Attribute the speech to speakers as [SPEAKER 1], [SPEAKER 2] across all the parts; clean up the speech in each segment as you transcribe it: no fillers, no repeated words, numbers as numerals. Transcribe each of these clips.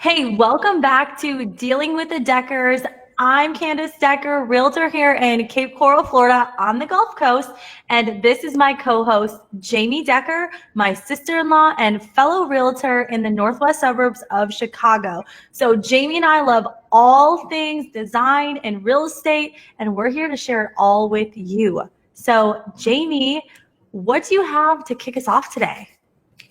[SPEAKER 1] Hey, welcome back to Dealing with the Deckers. I'm Candace Decker, realtor here in Cape Coral, Florida on the Gulf Coast. And this is my co-host, Jamie Decker, my sister-in-law and fellow realtor in the northwest suburbs of Chicago. So Jamie and I love all things design and real estate, and we're here to share it all with you. So Jamie, what do you have to kick us off today?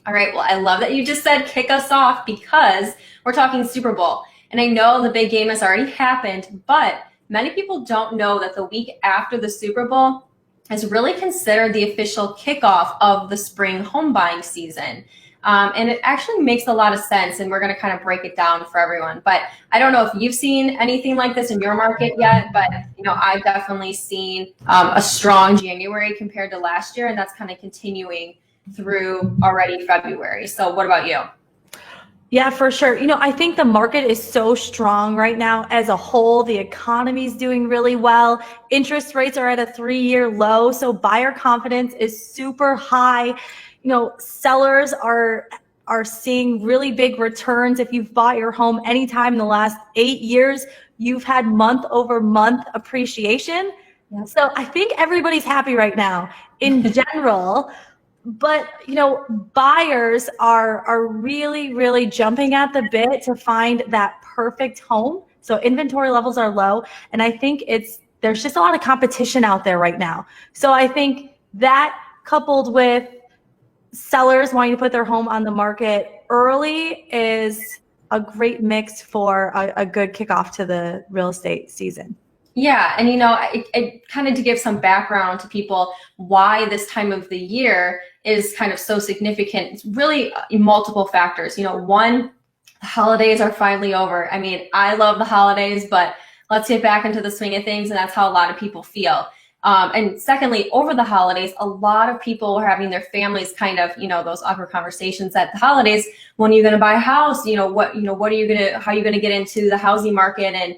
[SPEAKER 2] All right, well, I love that you just said kick us off because we're talking Super Bowl. And I know the big game has already happened, but many people don't know that the week after the Super Bowl is really considered the official kickoff of the spring home buying season. And it actually makes a lot of sense, and we're going to kind of break it down for everyone. But I don't know if you've seen anything like this in your market yet, but I've definitely seen a strong January compared to last year, and that's kind of continuing through already February. So what about you?
[SPEAKER 1] Yeah, for sure. I think the market is so strong right now as a whole. The economy is doing really well. Interest rates are at a 3-year low. So buyer confidence is super high. Sellers are seeing really big returns. If you've bought your home anytime in the last 8 years, you've had month over month appreciation. Yep. So I think everybody's happy right now in general. But, buyers are really, really jumping at the bit to find that perfect home. So inventory levels are low. And I think there's just a lot of competition out there right now. So I think that coupled with sellers wanting to put their home on the market early is a great mix for a good kickoff to the real estate season.
[SPEAKER 2] Yeah, and it kind of to give some background to people why this time of the year is kind of so significant. It's really multiple factors. One, the holidays are finally over. I mean, I love the holidays, but let's get back into the swing of things, and that's how a lot of people feel. And secondly, over the holidays, a lot of people are having their families kind of, those awkward conversations at the holidays. When are you going to buy a house? How are you going to get into the housing market and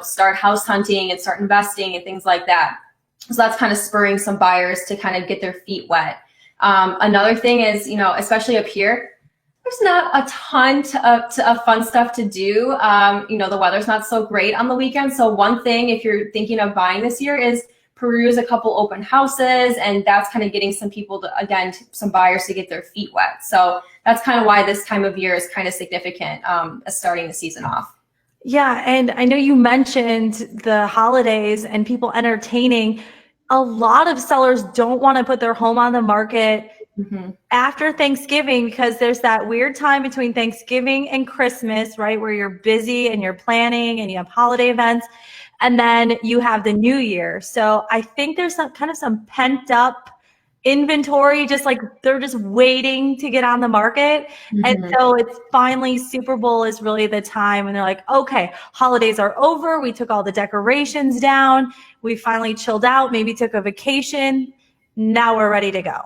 [SPEAKER 2] start house hunting and start investing and things like that. So that's kind of spurring some buyers to kind of get their feet wet. Another thing is, especially up here, there's not a ton of fun stuff to do. The weather's not so great on the weekend. So one thing, if you're thinking of buying this year, is peruse a couple open houses, and that's kind of getting some people some buyers to get their feet wet. So that's kind of why this time of year is kind of significant as starting the season off.
[SPEAKER 1] Yeah, and I know you mentioned the holidays and people entertaining. A lot of sellers don't want to put their home on the market after Thanksgiving because there's that weird time between Thanksgiving and Christmas, right, where you're busy and you're planning and you have holiday events, and then you have the New Year. So I think there's some pent up inventory, just like they're just waiting to get on the market. And so it's finally, Super Bowl is really the time when they're like, okay, holidays are over. We took all the decorations down. We finally chilled out, maybe took a vacation. Now we're ready to go.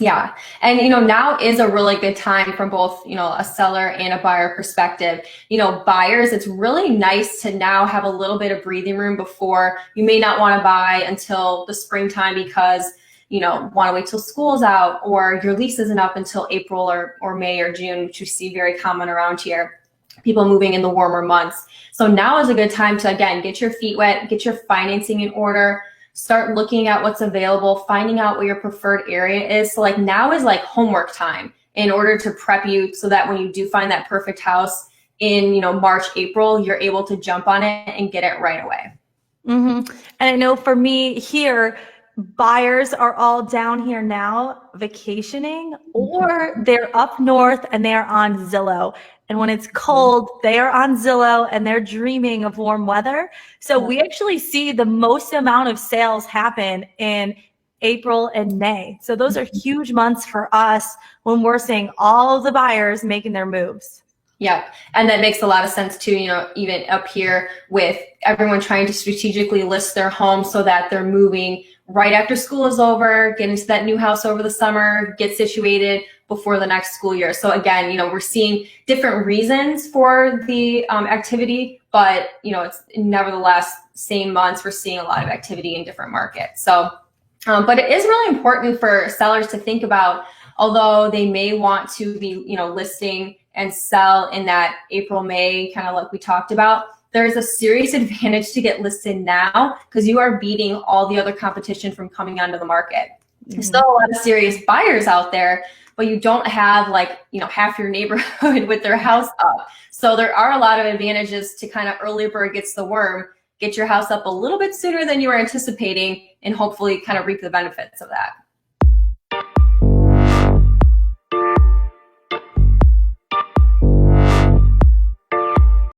[SPEAKER 2] Yeah. And, now is a really good time from both, a seller and a buyer perspective. Buyers, it's really nice to now have a little bit of breathing room before you may not want to buy until the springtime because want to wait till school's out or your lease isn't up until April or May or June, which you see very common around here, people moving in the warmer months. So now is a good time to, again, get your feet wet, get your financing in order, start looking at what's available, finding out what your preferred area is. So now is homework time in order to prep you so that when you do find that perfect house in, March, April, you're able to jump on it and get it right away.
[SPEAKER 1] And I know for me here, buyers are all down here now vacationing, or they're up north and they're on Zillow. And when it's cold, they are on Zillow and they're dreaming of warm weather. So we actually see the most amount of sales happen in April and May. So those are huge months for us when we're seeing all of the buyers making their moves.
[SPEAKER 2] Yeah. And that makes a lot of sense too, even up here with everyone trying to strategically list their home so that they're moving right after school is over, get into that new house over the summer, get situated before the next school year. So again, we're seeing different reasons for the activity, but it's nevertheless same months, we're seeing a lot of activity in different markets. So, but it is really important for sellers to think about, although they may want to be, listing and sell in that April, May, kind of like we talked about, there's a serious advantage to get listed now because you are beating all the other competition from coming onto the market. There's still a lot of serious buyers out there, but you don't have like, half your neighborhood with their house up. So there are a lot of advantages to kind of early bird gets the worm, get your house up a little bit sooner than you were anticipating, and hopefully kind of reap the benefits of that.